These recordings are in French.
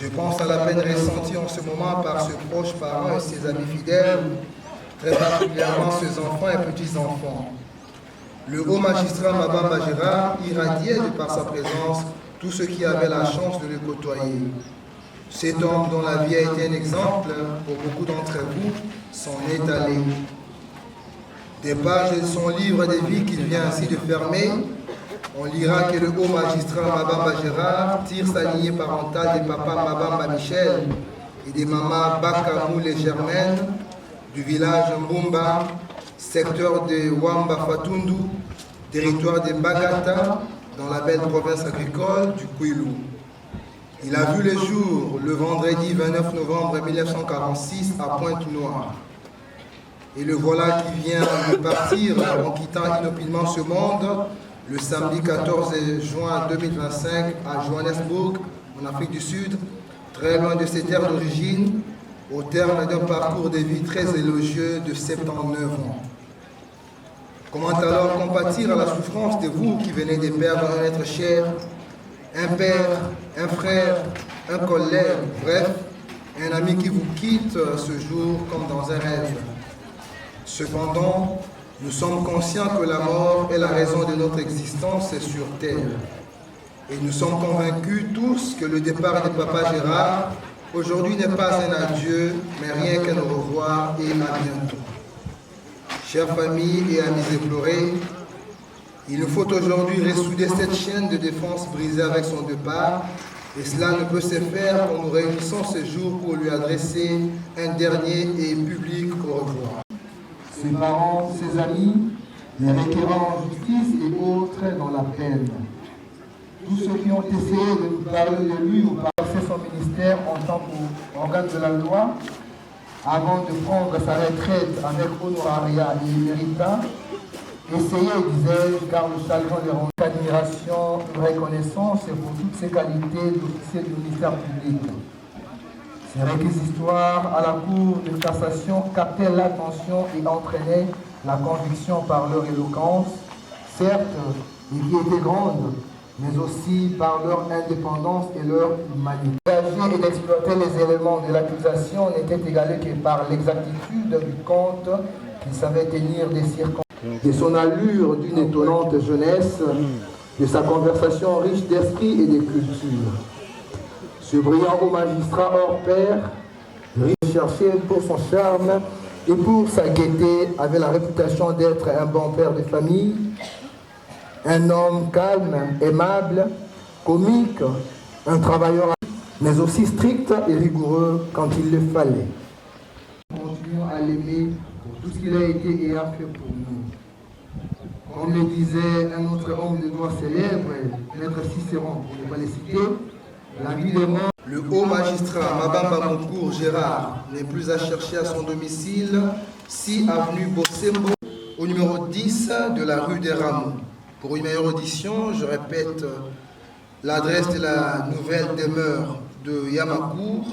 Je pense à la peine ressentie en ce moment par ses proches parents et ses amis fidèles, très particulièrement ses enfants et petits-enfants. Le haut magistrat Mabamba Gérard irradiait de par sa présence tous ceux qui avaient la chance de le côtoyer. Cet homme dont la vie a été un exemple pour beaucoup d'entre vous s'en est allé. Des pages de son livre de vie qu'il vient ainsi de fermer, on lira que le haut magistrat Mabamba Gérard tire sa lignée parentale des papas Mabamba Michel et des mamas Bakamou les Germaines du village Mbumba, secteur de Wamba Fatundu, territoire de Bagata, dans la belle province agricole du Kwilu. Il a vu le jour le vendredi 29 novembre 1946 à Pointe-Noire. Et le voilà qui vient de partir en quittant inopinément ce monde le samedi 14 juin 2025 à Johannesburg, en Afrique du Sud, très loin de ses terres d'origine, au terme d'un parcours de vie très élogieux de 79 ans. Comment alors compatir à la souffrance de vous qui venez de perdre un être cher, un père, un frère, un collègue, bref, un ami qui vous quitte ce jour comme dans un rêve. Cependant, nous sommes conscients que la mort est la raison de notre existence sur Terre. Et nous sommes convaincus tous que le départ de Papa Gérard aujourd'hui n'est pas un adieu, mais rien qu'un au revoir et à bientôt. Chères familles et amis éplorés, il nous faut aujourd'hui ressouder cette chaîne de défense brisée avec son départ, et cela ne peut se faire qu'en nous réunissant ce jour pour lui adresser un dernier et public au revoir. Ses parents, ses amis, les requérants en justice et autres dans la peine. Tous ceux qui ont essayé de nous parler de lui ou passer son ministère en tant qu'organe de la loi, avant de prendre sa retraite avec honorariat et éméritat, essayez, disais-je, car le chagrin les rend admiration, reconnaissance pour toutes ses qualités d'officier du ministère public. Ces réquisitoires à la Cour de cassation captaient l'attention et entraînaient la conviction par leur éloquence, certes, et qui était grande, mais aussi par leur indépendance et leur humanité. D'agir et d'exploiter les éléments de l'accusation n'était égalé que par l'exactitude du compte qu'il savait tenir des circonstances, de son allure d'une étonnante jeunesse, de sa conversation riche d'esprit et de culture. Ce brillant haut magistrat hors pair, recherché pour son charme et pour sa gaieté, avait la réputation d'être un bon père de famille, un homme calme, aimable, comique, un travailleur, mais aussi strict et rigoureux quand il le fallait. Continuons à l'aimer pour tout ce qu'il a été et a fait pour nous. Comme le disait un autre homme de droit célèbre, Maître Cicéron, pour ne pas les citer, la vie des morts. Le haut magistrat Mabamba Moncourt Gérard n'est plus à chercher à son domicile, 6 avenue Bossembo, au numéro 10 de la rue des Rameaux. Pour une meilleure audition, je répète l'adresse de la nouvelle demeure de Yamakour.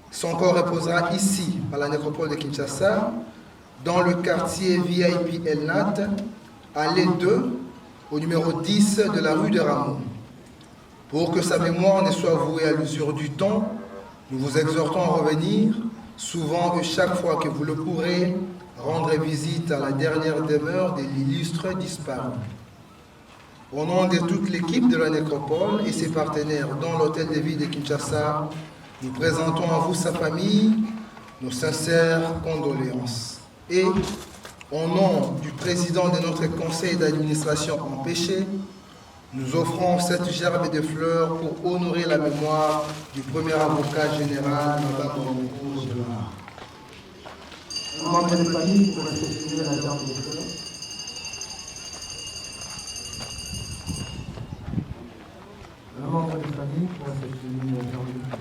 Son corps reposera ici, à la nécropole de Kinshasa, dans le quartier VIP Elnat, allée 2, au numéro 10 de la rue des Rameaux. Pour que sa mémoire ne soit vouée à l'usure du temps, nous vous exhortons à revenir, souvent et chaque fois que vous le pourrez, rendre visite à la dernière demeure de l'illustre disparu. Au nom de toute l'équipe de la nécropole et ses partenaires dans l'hôtel de ville de Kinshasa, nous présentons à vous sa famille nos sincères condoléances. Et, au nom du président de notre conseil d'administration empêché, nous offrons cette gerbe de fleurs pour honorer la mémoire du premier avocat général, Mme Moncourt Gérard. Un membre de famille pour réceptionner la gerbe de fleurs. Un membre de famille pour réceptionner la gerbe de fleurs.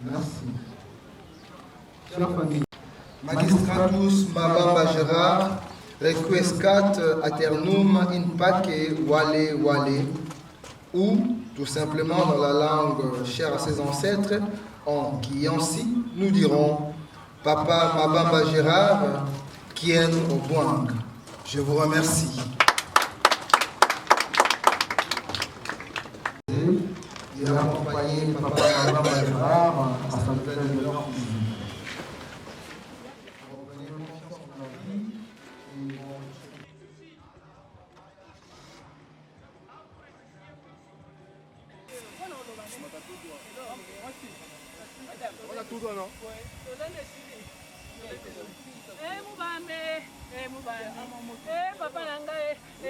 Merci. Chers familles, Magistratus Mabamba Gérard, requiescat aeternum in pace vale vale, ou tout simplement dans la langue chère à ses ancêtres, en Kiansi, nous dirons Papa Mabamba Gérard, Kien Obwang. Je vous remercie. Il a accompagné Papa Mabamba Gérard à sa nouvelle de leur cuisine.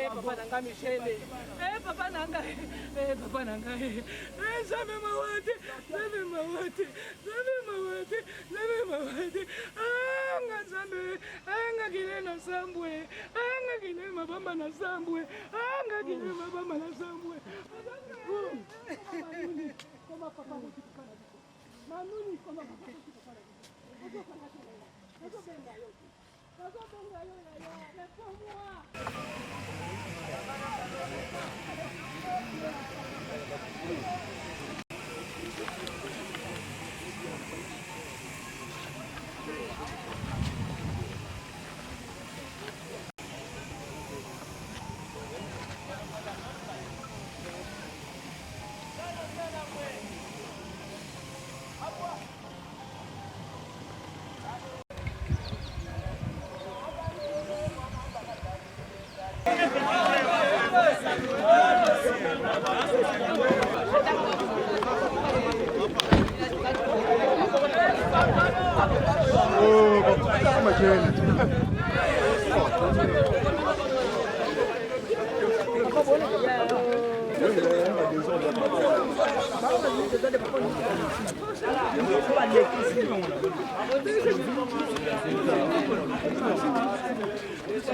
Papa nanga Michele, papa nanga, papa nanga, zame mawate, anga zame, anga gile na sambwe, anga gile mabamba na sambwe, anga gile mabamba na sambwe. Koma papa mukipana. Manuni koma papa mukipana. Azo benga yo ya, réponds-moi.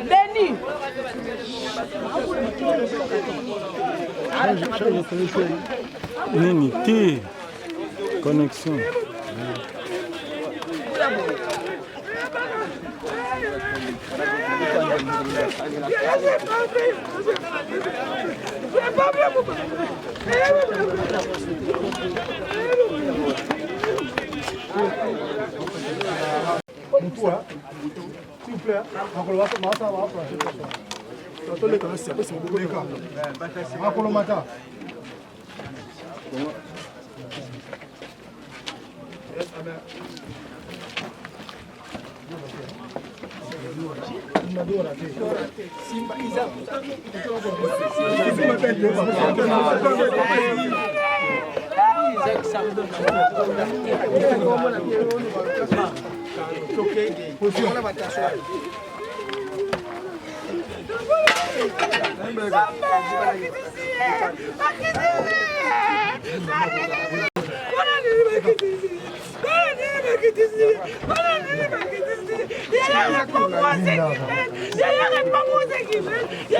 Denis. Nini T connexion. S'il vous plaît,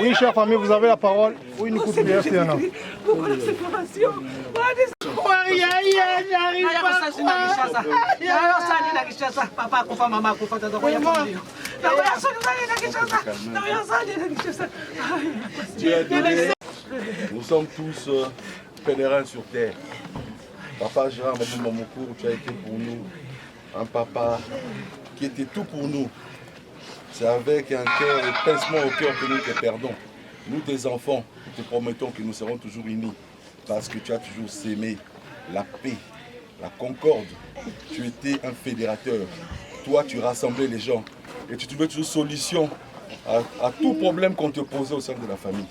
oui, chère famille, vous avez la parole. Oui, nous coupons bien, c'est un an. Pourquoi la séparation? Nous sommes tous pèlerins sur terre. Papa Gérard Mamokour, tu as été pour nous un papa qui était tout pour nous. C'est avec un cœur et pincement au cœur que nous te perdons. Nous, tes enfants, nous te promettons que nous serons toujours unis parce que tu as toujours aimé la paix, la concorde. Tu étais un fédérateur. Toi, tu rassemblais les gens et tu trouvais toujours solution à tout problème qu'on te posait au sein de la famille.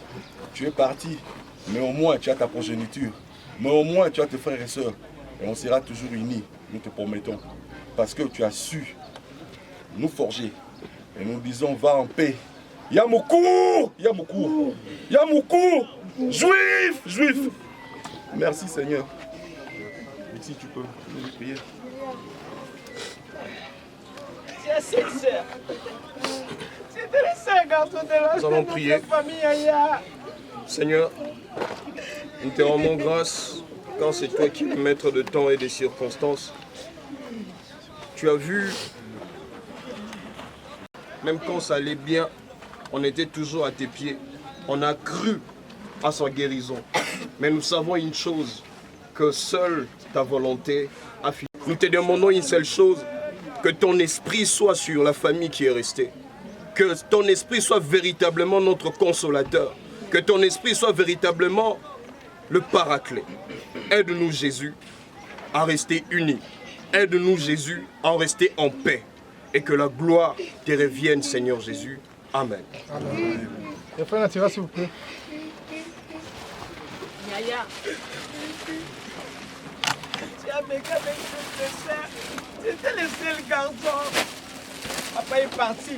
Tu es parti, mais au moins tu as ta progéniture. Mais au moins tu as tes frères et sœurs. Et on sera toujours unis, nous te promettons. Parce que tu as su nous forger. Et nous disons, va en paix. Yamoukour, Yamoukour, Yamoukour, juif, juif. Merci Seigneur. Ici tu peux nous prier. Nous allons prier. Seigneur, nous te rendons grâce quand c'est toi qui es maître de temps et des circonstances. Tu as vu, même quand ça allait bien, on était toujours à tes pieds. On a cru à sa guérison. Mais nous savons une chose, que seule ta volonté a fini. Nous te demandons une seule chose, que ton esprit soit sur la famille qui est restée. Que ton esprit soit véritablement notre consolateur. Que ton esprit soit véritablement le paraclet. Aide-nous Jésus à rester unis. Aide-nous Jésus à en rester en paix. Et que la gloire te revienne Seigneur Jésus. Amen. Amen. Et frère Natira, s'il vous plaît. Yaya. Tu as vécu avec ce frère. C'était le seul garçon. Papa est parti.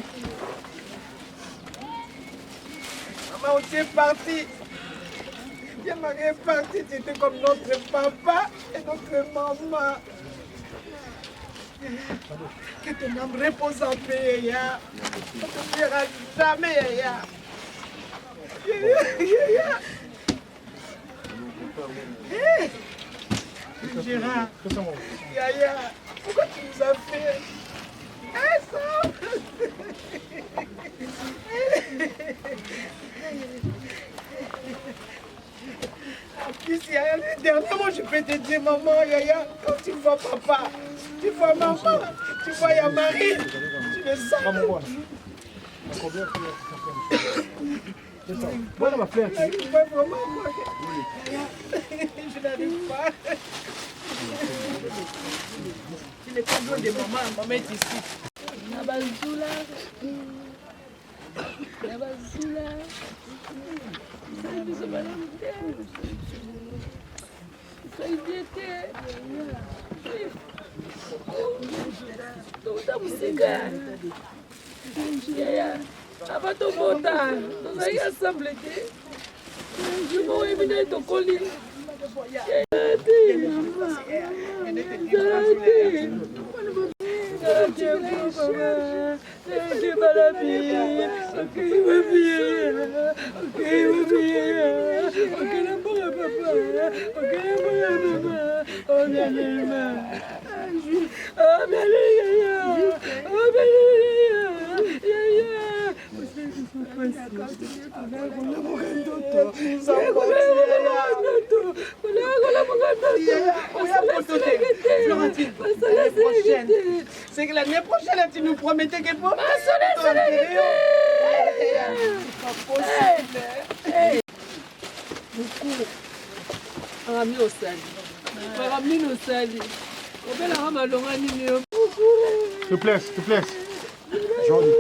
Maman aussi est partie. Marie est partie. Tu étais comme notre papa et notre maman. Que ton âme repose en paix, Yaya. On ne t'oubliera jamais, Yaya. Yaya. Hé Gérard, Yaya, pourquoi tu nous as fait ça? En plus, Yaya, dernièrement, je peux te dire, maman, Yaya, quand tu vois papa, tu vois maman, tu vois Yamari, tu le sens. Voilà ma fleur. Je n'arrive pas. Il est pas loin de maman, maman est ici. Nabazula. Nabazula. Avant ton montant, nous allons ensemble. Je vais venir ton colis. C'est que l'année prochaine, tu nous promettais que pour S'il te plaît, s'il te plaît. Jordi.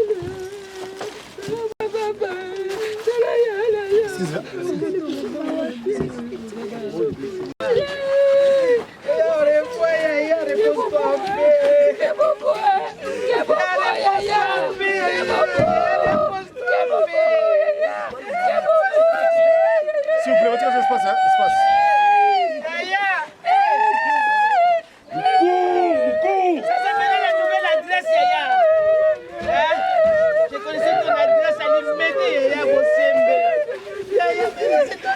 S'il vous plaît, retirez cet espace, hein, espace. Ça s'appelait la nouvelle adresse, Yaya. Je connaissais ton adresse à l'Ifmédé, Yaya Bosembe. Yaya, c'est ton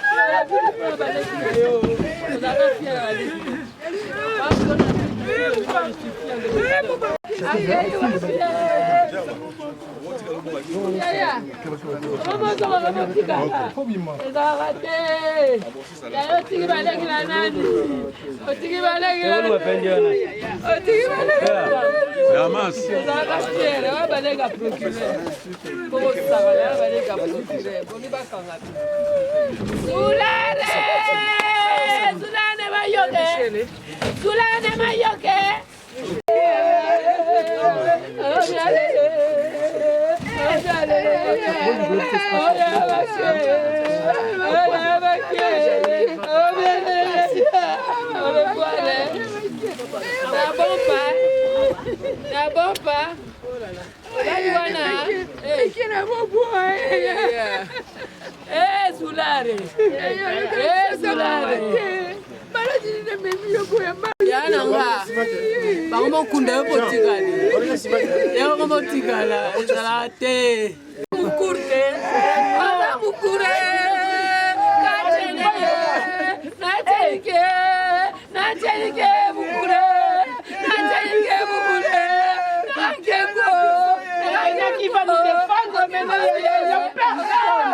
qui va nous défendre maintenant, il y a personne.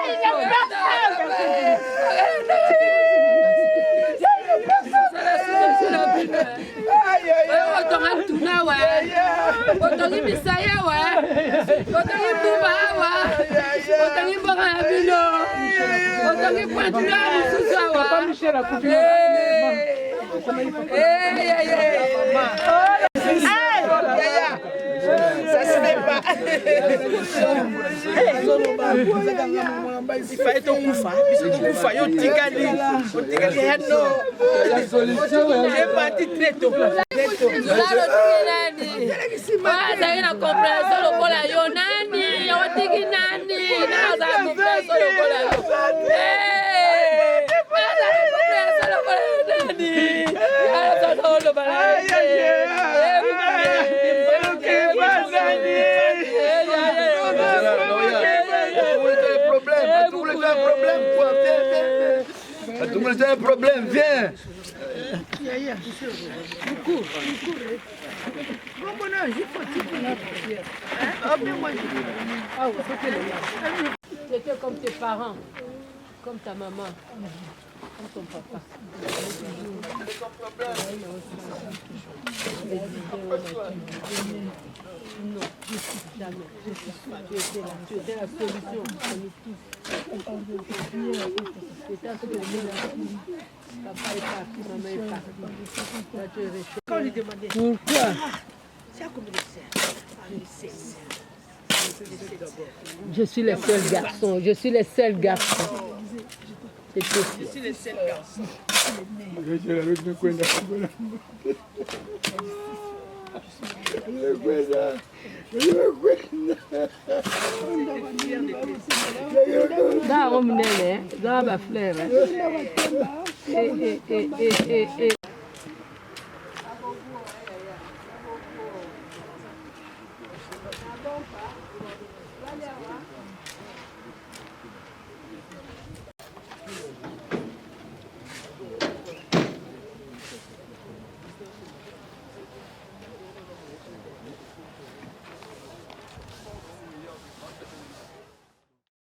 Il y a personne. bisa ya wa. Otangi buba wa. Otangi banga ya bilo. Otangi patula mususa wa. Papa Michel a coupé. Ça se fait pas. Il fallait ton koufa. Yo tigali. Hano. J'ai parti très tôt. Zaina kompreso lokola yo nani. Otiki nani. Naza kompreso lokola yo. Kompreso lokola yo nani. Naza lokola yo. Tout le monde a un problème, viens. C'était comme tes parents, comme ta maman, comme ton papa. Non, jamais. Tu étais la solution pour nous tous. C'était un peu de papa est parti, maman est partie. Là, tu es resté. Quand on lui demandait, pourquoi? c'est à combien de sœurs? Je suis le seul garçon. Je suis le seul garçon. C'est tout. Je suis le seul garçon. Da omnene, da ba fleur.